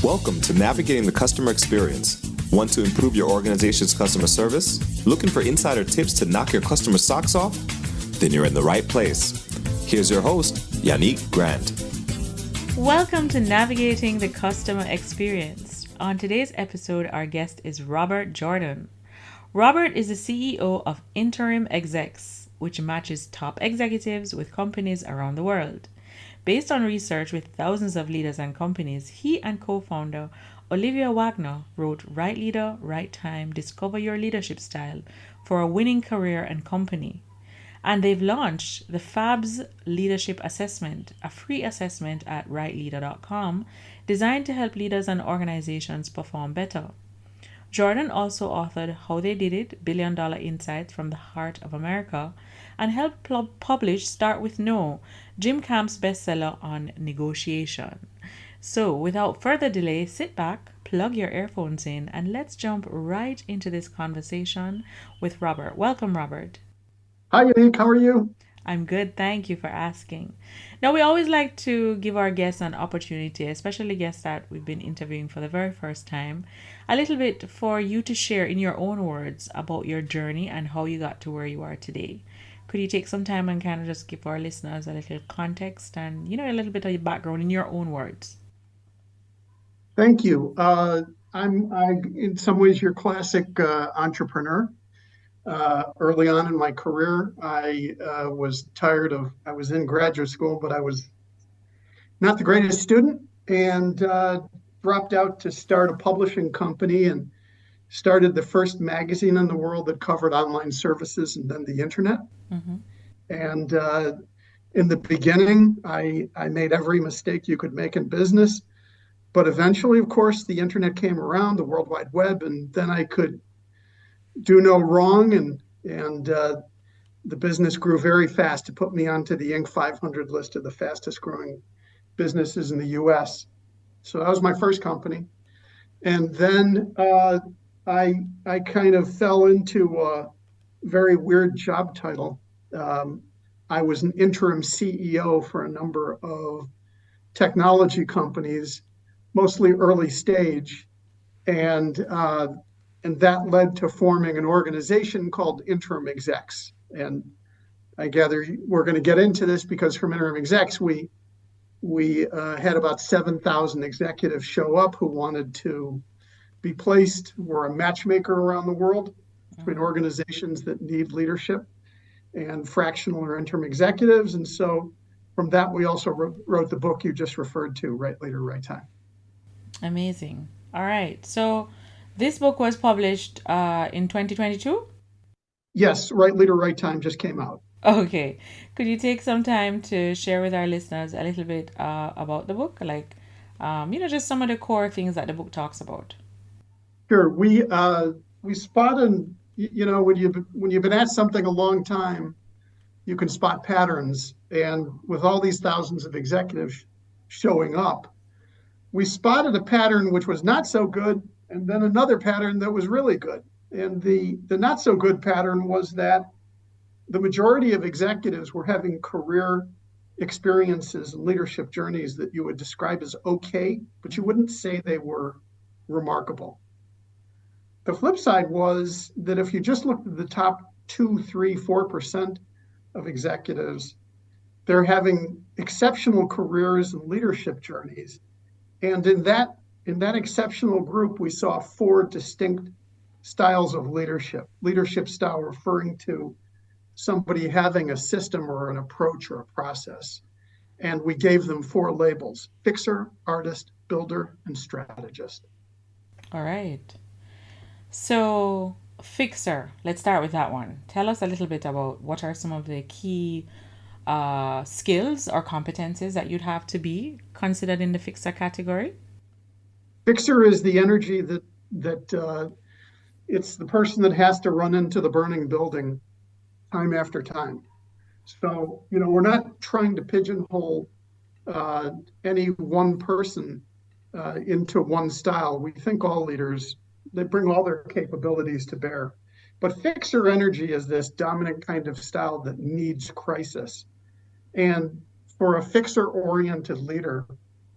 Welcome to Navigating the Customer Experience. Want to improve your organization's customer service? Looking for insider tips to knock your customer socks off? Then you're in the right place. Here's your host, Yannick Grant. Welcome to Navigating the Customer Experience. On today's episode, our guest is Robert Jordan. Robert is the CEO of InterimExecs, which matches top executives with companies around the world. Based on research with thousands of leaders and companies, he and co-founder Olivia Wagner wrote Right Leader, Right Time, Discover Your Leadership Style for a winning career and company. And they've launched the FABS Leadership Assessment, a free assessment at rightleader.com designed to help leaders and organizations perform better. Jordan also authored How They Did It, $1 Billion Insights from the Heart of America, and helped publish Start With No, Jim Camp's bestseller on negotiation. So without further delay, sit back, plug your earphones in, and let's jump right into this conversation with Robert. Welcome, Robert. Hi, Yannick. How are you? I'm good. Thank you for asking. Now, we always like to give our guests an opportunity, especially guests that we've been interviewing for the very first time, a little bit for you to share in your own words about your journey and how you got to where you are today. Could you take some time and kind of just give our listeners a little context and, a little bit of your background in your own words? Thank you. I'm in some ways your classic entrepreneur. Early on in my career, I was in graduate school, but I was not the greatest student and dropped out to start a publishing company and started the first magazine in the world that covered online services and then the internet. Mm-hmm. And in the beginning, I made every mistake you could make in business. But eventually, of course, the internet came around, the World Wide Web, and then I could do no wrong. And the business grew very fast to put me onto the Inc. 500 list of the fastest growing businesses in the US. So that was my first company. And then I kind of fell into a very weird job title. I was an interim CEO for a number of technology companies, mostly early stage. And that led to forming an organization called InterimExecs. And I gather we're going to get into this because from InterimExecs, we had about 7,000 executives show up who wanted to be placed. We're a matchmaker around the world between organizations that need leadership and fractional or interim executives. And so from that, we also wrote the book you just referred to, Right Leader, Right Time. Amazing. All right. So this book was published in 2022? Yes, Right Leader, Right Time just came out. Okay. Could you take some time to share with our listeners a little bit about the book? Like, just some of the core things that the book talks about. Sure. We spot when you've been at something a long time, you can spot patterns. And with all these thousands of executives showing up, we spotted a pattern which was not so good, and then another pattern that was really good. And the not so good pattern was that the majority of executives were having career experiences and leadership journeys that you would describe as okay, but you wouldn't say they were remarkable. The flip side was that if you just looked at the top 2, 3, 4% of executives, they're having exceptional careers and leadership journeys. And in that exceptional group, we saw 4 distinct styles of leadership. Leadership style referring to somebody having a system or an approach or a process. And we gave them 4 labels: fixer, artist, builder, and strategist. All right. So, fixer, let's start with that one. Tell us a little bit about what are some of the key skills or competencies that you'd have to be considered in the fixer category? Fixer is the energy that it's the person that has to run into the burning building time after time. So, we're not trying to pigeonhole any one person into one style. We think all leaders, they bring all their capabilities to bear. But fixer energy is this dominant kind of style that needs crisis. And for a fixer-oriented leader,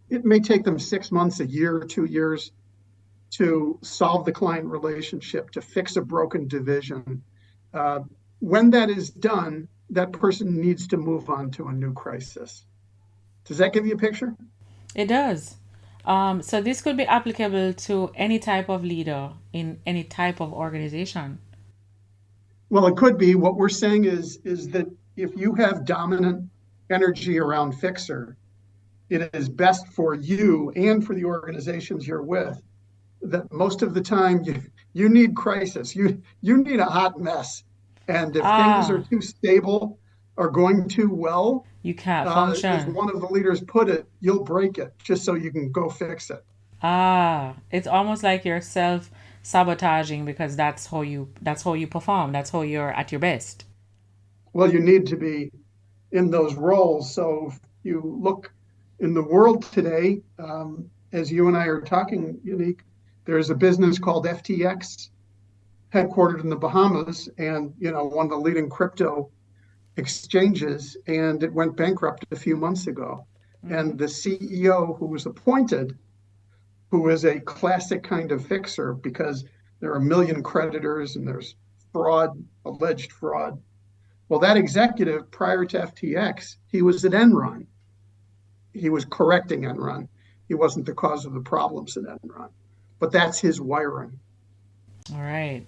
it may take them 6 months, a year, 2 years to solve the client relationship, to fix a broken division. Uh, when that is done, that person needs to move on to a new crisis. Does that give you a picture? It does. So this could be applicable to any type of leader in any type of organization. Well, it could be. What we're saying is that if you have dominant energy around fixer, it is best for you and for the organizations you're with that most of the time you need crisis. You need a hot mess. And if things are Ah, too stable or going too well, you can't as function. one of the leaders put it, you'll break it just so you can go fix it. Ah, it's almost like you're self sabotaging because that's how you perform. That's how you're at your best. Well, you need to be in those roles. So if you look in the world today, as you and I are talking, Unique, there's a business called FTX, headquartered in the Bahamas, and one of the leading crypto exchanges, and it went bankrupt a few months ago. Mm-hmm. And the CEO who was appointed, who is a classic kind of fixer because there are a million creditors and there's fraud, alleged fraud. Well, that executive prior to FTX, he was at Enron. He was correcting Enron. He wasn't the cause of the problems at Enron. But that's his wiring. All right.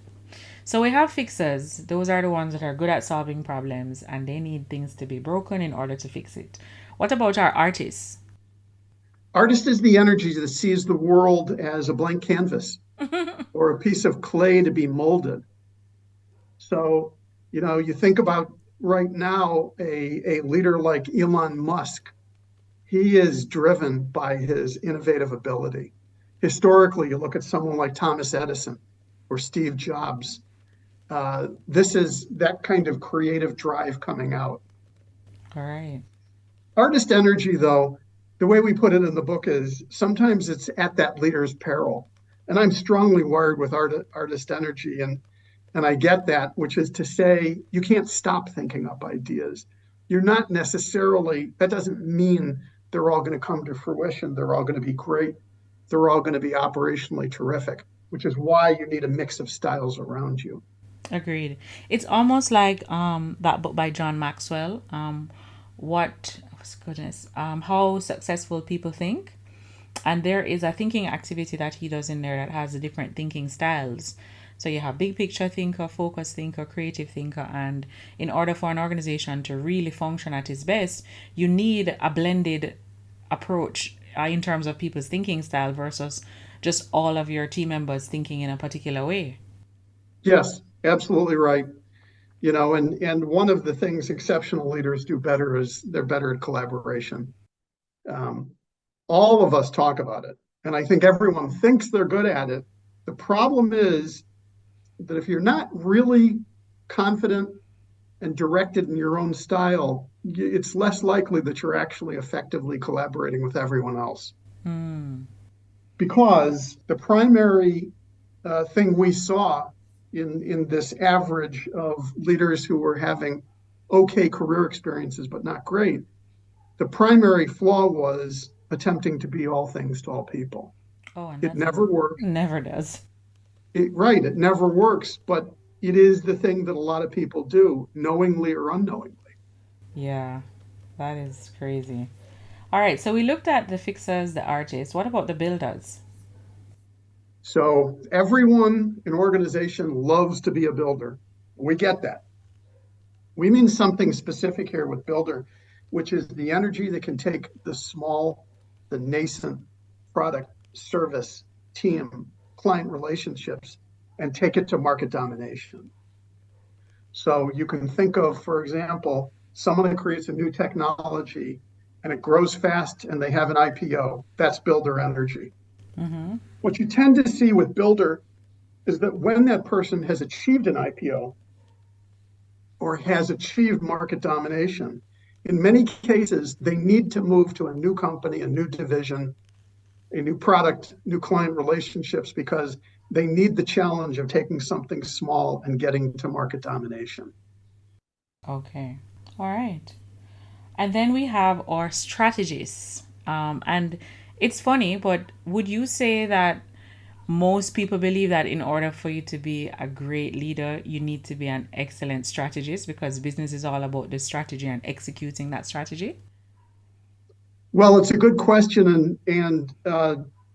So we have fixers. Those are the ones that are good at solving problems and they need things to be broken in order to fix it. What about our artists? Artist is the energy that sees the world as a blank canvas or a piece of clay to be molded. So, you think about right now a leader like Elon Musk. He is driven by his innovative ability. Historically, you look at someone like Thomas Edison or Steve Jobs. This is that kind of creative drive coming out. All right. Artist energy, though, the way we put it in the book is sometimes it's at that leader's peril. And I'm strongly wired with artist energy. And I get that, which is to say, you can't stop thinking up ideas. You're not necessarily, that doesn't mean they're all going to come to fruition. They're all going to be great. They're all going to be operationally terrific, which is why you need a mix of styles around you. Agreed. It's almost like that book by John Maxwell. What oh, goodness, how successful people think. And there is a thinking activity that he does in there that has the different thinking styles. So you have big picture thinker, focus thinker, creative thinker, and in order for an organization to really function at its best, you need a blended approach in terms of people's thinking style versus just all of your team members thinking in a particular way. Yes, absolutely right. And one of the things exceptional leaders do better is they're better at collaboration. Um, all of us talk about it, and I think everyone thinks they're good at it. The problem is that if you're not really confident and directed in your own style, it's less likely that you're actually effectively collaborating with everyone else. Hmm. Because the primary thing we saw in this average of leaders who were having okay career experiences but not great, the primary flaw was attempting to be all things to all people. Oh, and It that's never works. never does. Right, it never works, but it is the thing that a lot of people do, knowingly or unknowingly. Yeah, that is crazy. All right, so we looked at the fixers, the artists. What about the builders? So everyone in organization loves to be a builder. We get that. We mean something specific here with builder, which is the energy that can take the small, the nascent product, service, team, client relationships, and take it to market domination. So you can think of, for example, someone that creates a new technology and it grows fast and they have an IPO. That's builder energy. Mm-hmm. What you tend to see with builder is that when that person has achieved an IPO or has achieved market domination, in many cases, they need to move to a new company, a new division, a new product, new client relationships, because they need the challenge of taking something small and getting to market domination. Okay. All right. And then we have our strategists. And It's funny, but would you say that most people believe that in order for you to be a great leader, you need to be an excellent strategist because business is all about the strategy and executing that strategy? Well, it's a good question, and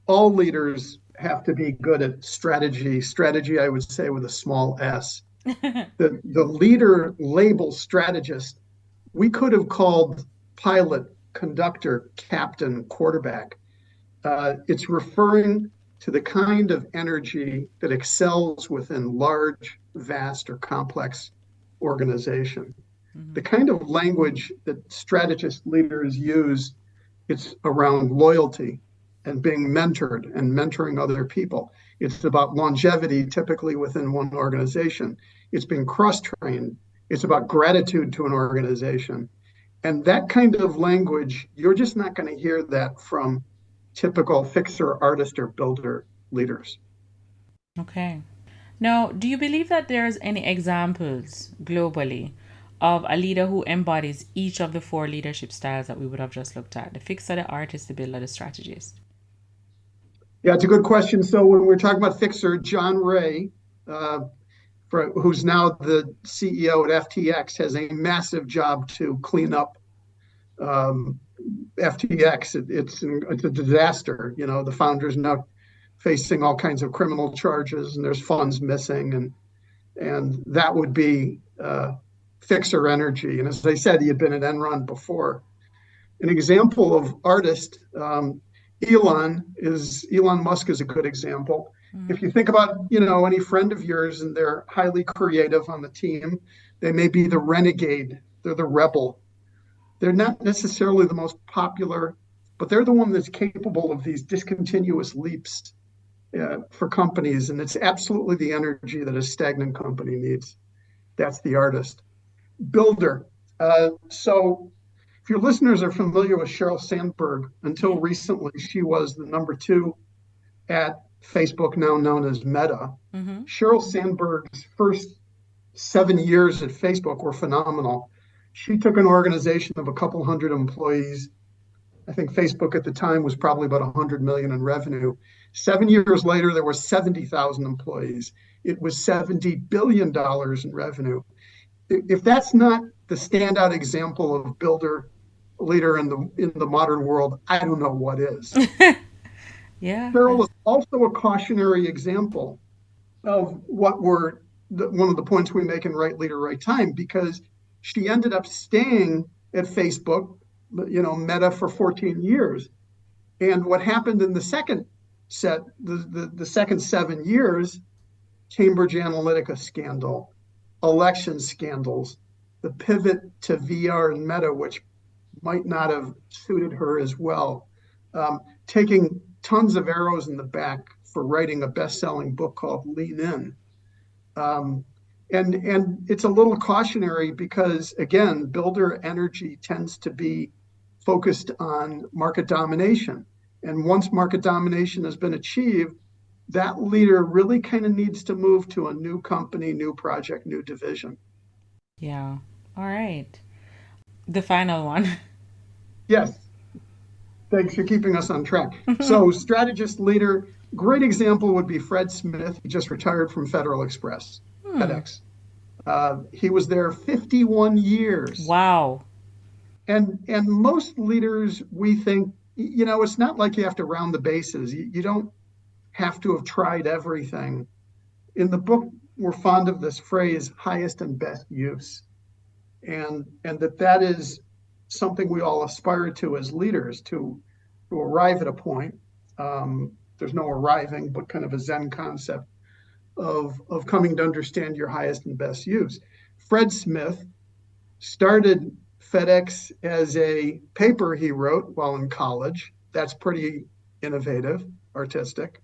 all leaders have to be good at strategy. Strategy, I would say, with a small s. The leader label strategist, we could have called pilot, conductor, captain, quarterback. It's referring to the kind of energy that excels within large, vast, or complex organization. The kind of language that strategist leaders use, it's around loyalty and being mentored and mentoring other people. It's about longevity, typically within one organization. It's being cross-trained. It's about gratitude to an organization. And that kind of language, you're just not going to hear that from typical fixer, artist, or builder leaders. Okay. Now, do you believe that there's any examples globally of a leader who embodies each of the four leadership styles that we would have just looked at? The fixer, the artist, the builder, the strategist. Yeah, it's a good question. So when we're talking about fixer, John Ray, who's now the CEO at FTX, has a massive job to clean up FTX. It's a disaster. You know, the founder's now facing all kinds of criminal charges, and there's funds missing, and that would be fixer energy. And as I said, he had been at Enron before. An example of artist, Elon Musk is a good example. If you think about, any friend of yours and they're highly creative on the team, they may be the renegade, they're the rebel. They're not necessarily the most popular, but they're the one that's capable of these discontinuous leaps for companies. And it's absolutely the energy that a stagnant company needs. That's the artist. Builder. So if your listeners are familiar with Sheryl Sandberg, until recently, she was the number 2 at Facebook, now known as Meta. Sheryl Sandberg's first 7 years at Facebook were phenomenal. She took an organization of a couple hundred employees. I think Facebook at the time was probably about 100 million in revenue. 7 years later, there were 70,000 employees. It was $70 billion in revenue. If that's not the standout example of builder leader in the modern world, I don't know what is. Yeah. Sheryl is also a cautionary example of one of the points we make in Right Leader, Right Time, because she ended up staying at Facebook, Meta, for 14 years. And what happened in the second set, the second 7 years, Cambridge Analytica scandal, election scandals, the pivot to VR and Meta, which might not have suited her as well, taking tons of arrows in the back for writing a best-selling book called Lean In. And it's a little cautionary because, again, builder energy tends to be focused on market domination. And once market domination has been achieved, that leader really kind of needs to move to a new company, new project, new division. Yeah. All right. The final one. Yes. Thanks for keeping us on track. So strategist leader, great example would be Fred Smith. He just retired from Federal Express, FedEx. He was there 51 years. Wow. And most leaders, we think, it's not like you have to round the bases. You don't have to have tried everything. In the book, we're fond of this phrase, highest and best use. And that is something we all aspire to as leaders, to arrive at a point. There's no arriving, but kind of a Zen concept of coming to understand your highest and best use. Fred Smith started FedEx as a paper he wrote while in college. That's pretty innovative, artistic.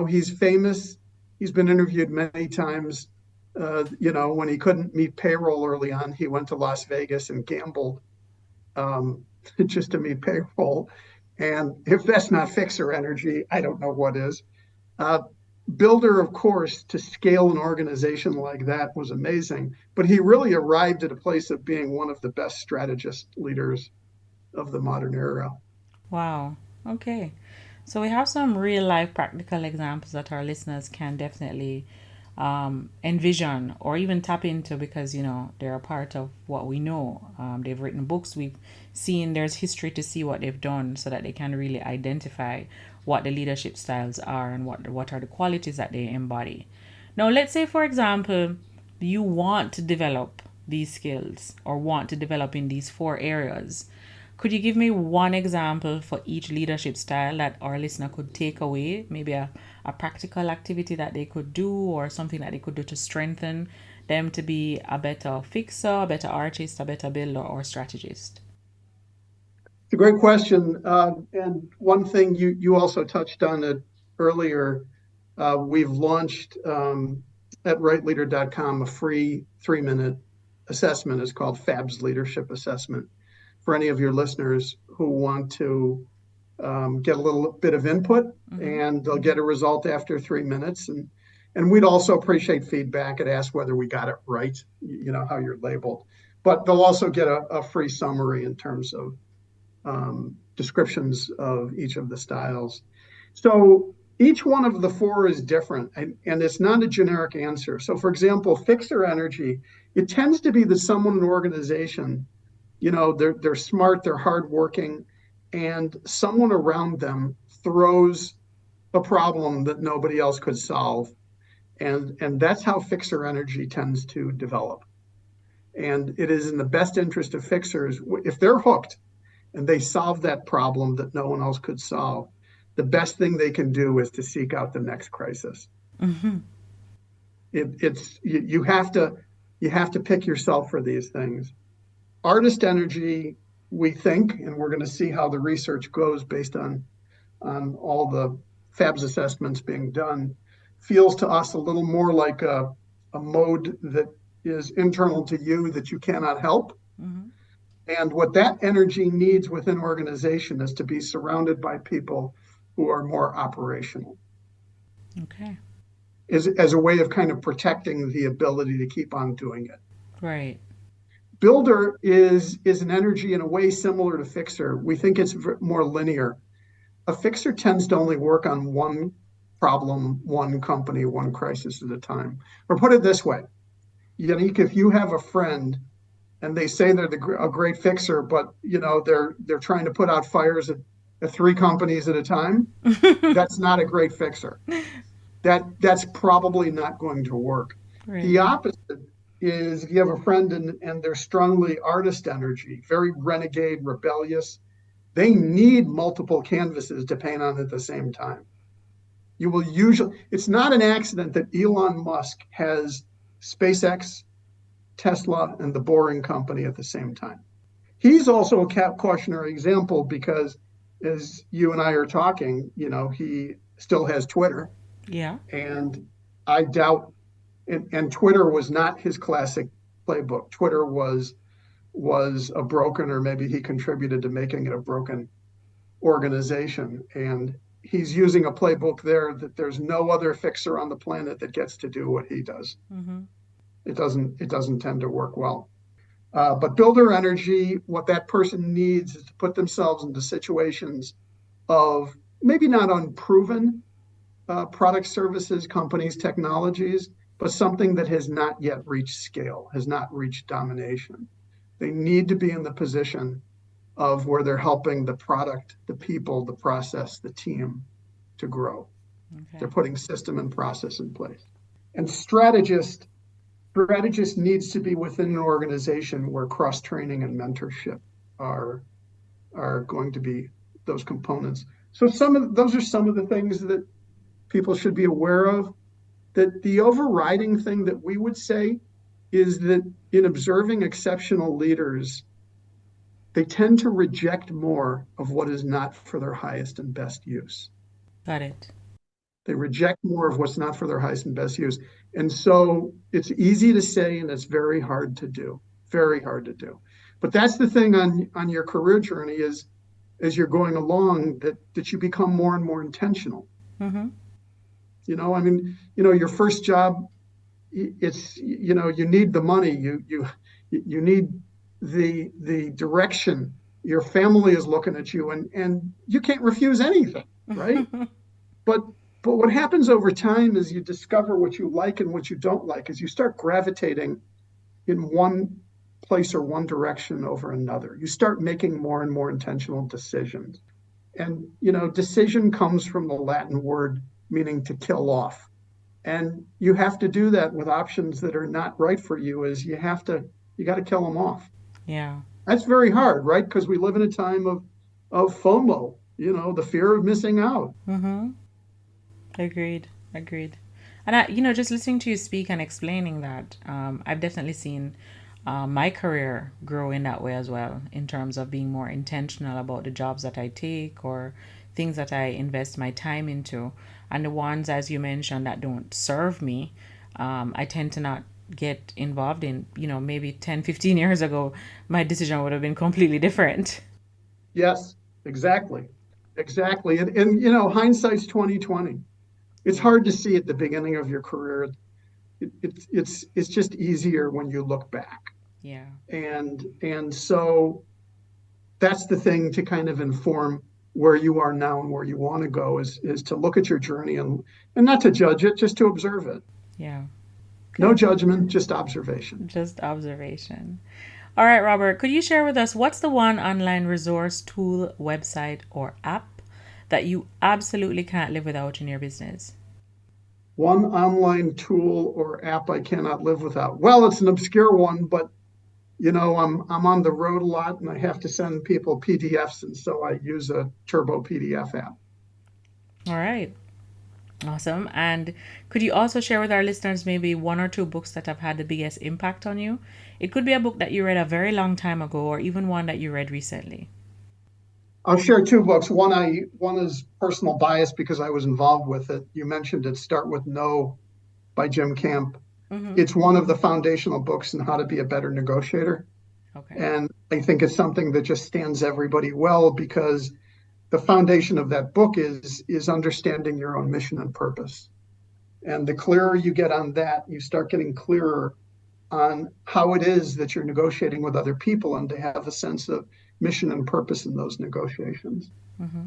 He's famous. He's been interviewed many times. When he couldn't meet payroll early on, he went to Las Vegas and gambled just to meet payroll. And if that's not fixer energy, I don't know what is. Builder, of course, to scale an organization like that was amazing. But he really arrived at a place of being one of the best strategist leaders of the modern era. Wow. Okay. So we have some real life practical examples that our listeners can definitely envision or even tap into because, they're a part of what we know. They've written books. We've seen there's history to see what they've done so that they can really identify what the leadership styles are and what are the qualities that they embody. Now, let's say, for example, you want to develop these skills or want to develop in these four areas. Could you give me one example for each leadership style that our listener could take away? Maybe a practical activity that they could do or something that they could do to strengthen them to be a better fixer, a better artist, a better builder, or strategist? It's a great question. And one thing you also touched on it earlier. We've launched at rightleader.com a free 3-minute assessment. It's called FABS Leadership Assessment for any of your listeners who want to get a little bit of input, and they'll get a result after 3 minutes. And we'd also appreciate feedback and ask whether we got it right, how you're labeled. But they'll also get a free summary in terms of descriptions of each of the styles. So each one of the four is different, and it's not a generic answer. So for example, fixer energy, it tends to be that someone in an organization, they're smart, they're hardworking, and someone around them throws a problem that nobody else could solve. And that's how fixer energy tends to develop. And it is in the best interest of fixers, if they're hooked and they solve that problem that no one else could solve, the best thing they can do is to seek out the next crisis. You have to pick yourself for these things. Artist energy, we think, and we're going to see how the research goes based on all the FABS assessments being done, feels to us a little more like a mode that is internal to you that you cannot help. And what that energy needs within organization is to be surrounded by people who are more operational. Okay. As a way of kind of protecting the ability to keep on doing it. Right. Builder is an energy in a way similar to fixer. We think it's more linear. A fixer tends to only work on one problem, one company, one crisis at a time. Or put it this way, Yannick, if you have a friend and they say they're a great fixer, but they're trying to put out fires at 3 companies at a time, that's not a great fixer. That's probably not going to work. Right. The opposite is if you have a friend and they're strongly artist energy, very renegade, rebellious, they need multiple canvases to paint on at the same time. It's not an accident that Elon Musk has SpaceX, Tesla, and the Boring Company at the same time. He's also a cautionary example because as you and I are talking, he still has Twitter. Yeah. And I doubt, and Twitter was not his classic playbook. Twitter was a broken, or maybe he contributed to making it a broken organization. And he's using a playbook there that there's no other fixer on the planet that gets to do what he does. It doesn't tend to work well. But builder energy, what that person needs is to put themselves into situations of maybe not unproven products, services, companies, technologies, but something that has not yet reached scale, has not reached domination. They need to be in the position of where they're helping the product, the people, the process, the team to grow. Okay. They're putting system and process in place. And strategist needs to be within an organization where cross-training and mentorship are going to be those components. So those are some of the things that people should be aware of. That the overriding thing that we would say is that in observing exceptional leaders, they tend to reject more of what is not for their highest and best use. Got it. They reject more of what's not for their highest and best use. And so it's easy to say, and it's very hard to do. Very hard to do. But that's the thing on your career journey is, as you're going along, that you become more and more intentional. Your first job, it's, you need the money. You need the direction Your family is looking at you, and you can't refuse anything, right? But what happens over time is you discover what you like and what you don't like, as you start gravitating in one place or one direction over another. You start making more and more intentional decisions. And, decision comes from the Latin word meaning to kill off. And you have to do that with options that are not right for you, is you got to kill them off. Yeah. That's very hard, right? Because we live in a time of FOMO, the fear of missing out. Mm-hmm. Agreed. Agreed. And just listening to you speak and explaining that, I've definitely seen my career grow in that way as well, in terms of being more intentional about the jobs that I take or things that I invest my time into. And the ones, as you mentioned, that don't serve me, I tend to not get involved in. Maybe 10, 15 years ago, my decision would have been completely different. Yes, exactly. Exactly. And hindsight's 2020. It's Yeah. hard to see at the beginning of your career. It's just easier when you look back. Yeah. And so that's the thing to kind of inform where you are now and where you want to go, is to look at your journey and not to judge it, just to observe it. Yeah. No Good. judgment, just observation. Just observation. All right, Robert, could you share with us what's the one online resource, tool, website, or app that you absolutely can't live without in your business? One online tool or app I cannot live without. Well, it's an obscure one, but I'm on the road a lot and I have to send people PDFs, and so I use a Turbo PDF app. All right. Awesome. And could you also share with our listeners maybe one or two books that have had the biggest impact on you? It could be a book that you read a very long time ago or even one that you read recently. I'll share two books. One is personal bias because I was involved with it. You mentioned it, Start with No by Jim Camp. Mm-hmm. It's one of the foundational books in how to be a better negotiator. Okay. And I think it's something that just stands everybody well, because the foundation of that book is understanding your own mission and purpose. And the clearer you get on that, you start getting clearer on how it is that you're negotiating with other people, and to have a sense of mission and purpose in those negotiations. Mm-hmm.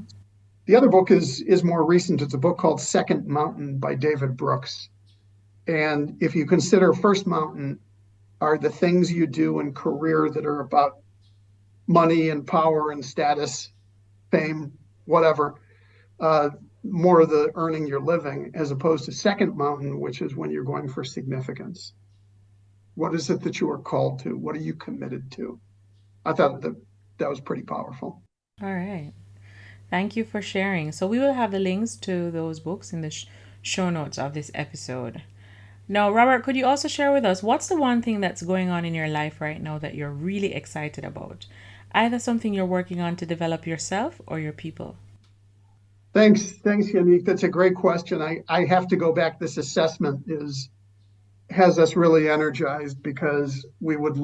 The other book is more recent. It's a book called Second Mountain by David Brooks. And if you consider First Mountain are the things you do in career that are about money and power and status, fame, whatever, more of the earning your living, as opposed to Second Mountain, which is when you're going for significance. What is it that you are called to? What are you committed to? I thought that was pretty powerful. All right. Thank you for sharing. So we will have the links to those books in the show notes of this episode. Now, Robert, could you also share with us what's the one thing that's going on in your life right now that you're really excited about? Either something you're working on to develop yourself or your people. Thanks, Yannick. That's a great question. I have to go back. This assessment has us really energized, because we would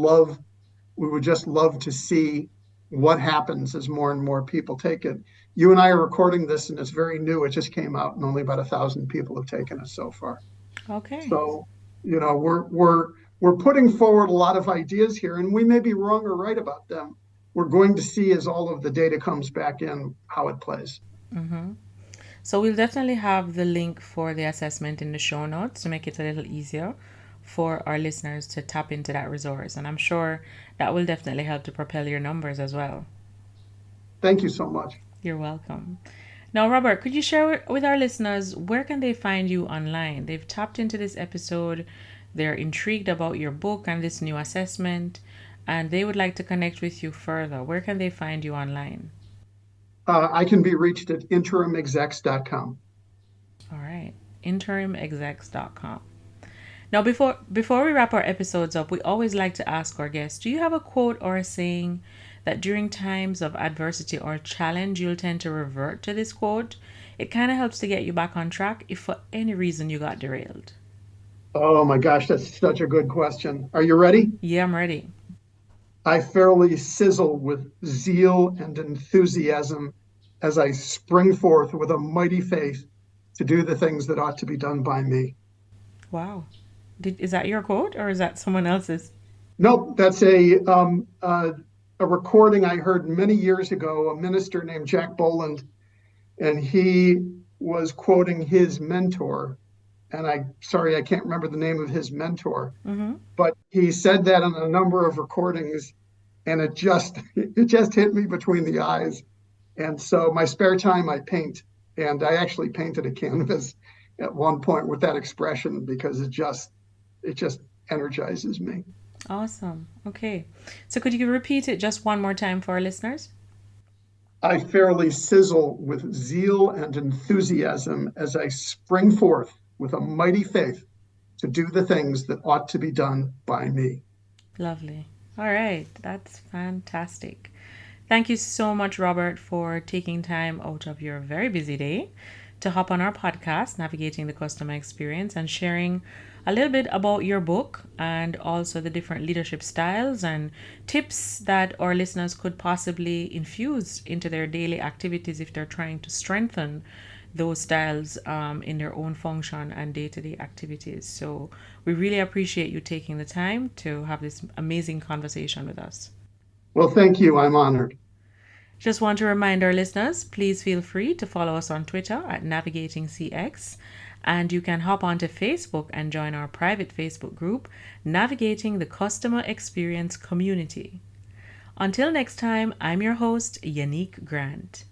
just love to see what happens as more and more people take it. You and I are recording this, and it's very new. It just came out, and only about 1,000 people have taken it so far. Okay. So, we're putting forward a lot of ideas here, and we may be wrong or right about them. We're going to see, as all of the data comes back in, how it plays. Mm-hmm. So we'll definitely have the link for the assessment in the show notes to make it a little easier for our listeners to tap into that resource. And I'm sure that will definitely help to propel your numbers as well. Thank you so much. You're welcome. Now, Robert, could you share with our listeners where can they find you online? They've tapped into this episode. They're intrigued about your book and this new assessment, and they would like to connect with you further. Where can they find you online? I can be reached at interimexecs.com. All right, interimexecs.com. Now, before we wrap our episodes up, we always like to ask our guests, do you have a quote or a saying that during times of adversity or challenge, you'll tend to revert to this quote? It kind of helps to get you back on track if for any reason you got derailed. Oh my gosh, that's such a good question. Are you ready? Yeah, I'm ready. I fairly sizzle with zeal and enthusiasm as I spring forth with a mighty faith to do the things that ought to be done by me. Wow. Is that your quote or is that someone else's? Nope, that's a recording I heard many years ago, a minister named Jack Boland, and he was quoting his mentor. And I can't remember the name of his mentor, but he said that on a number of recordings, and it just hit me between the eyes. And so my spare time, I paint, and I actually painted a canvas at one point with that expression because it just energizes me. Awesome. Okay. So could you repeat it just one more time for our listeners? I fairly sizzle with zeal and enthusiasm as I spring forth with a mighty faith to do the things that ought to be done by me. Lovely. All right. That's fantastic. Thank you so much, Robert, for taking time out of your very busy day to hop on our podcast, Navigating the Customer Experience, and sharing a little bit about your book and also the different leadership styles and tips that our listeners could possibly infuse into their daily activities if they're trying to strengthen those styles in their own function and day-to-day activities. So we really appreciate you taking the time to have this amazing conversation with us. Well, thank you. I'm honored. Just want to remind our listeners, please feel free to follow us on Twitter at NavigatingCX, and you can hop onto Facebook and join our private Facebook group, Navigating the Customer Experience Community. Until next time, I'm your host, Yannick Grant.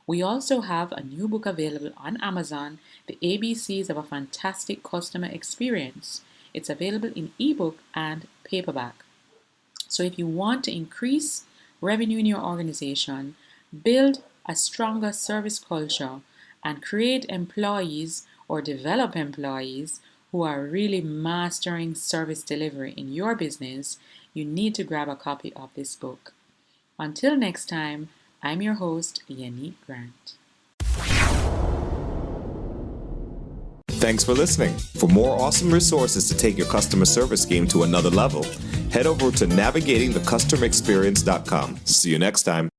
We also have a new book available on Amazon, The ABCs of a Fantastic Customer Experience. It's available in ebook and paperback. So if you want to increase revenue in your organization, build a stronger service culture, and create employees or develop employees who are really mastering service delivery in your business, you need to grab a copy of this book. Until next time, I'm your host, Yannick Grant. Thanks for listening. For more awesome resources to take your customer service game to another level, head over to navigatingthecustomerexperience.com. See you next time.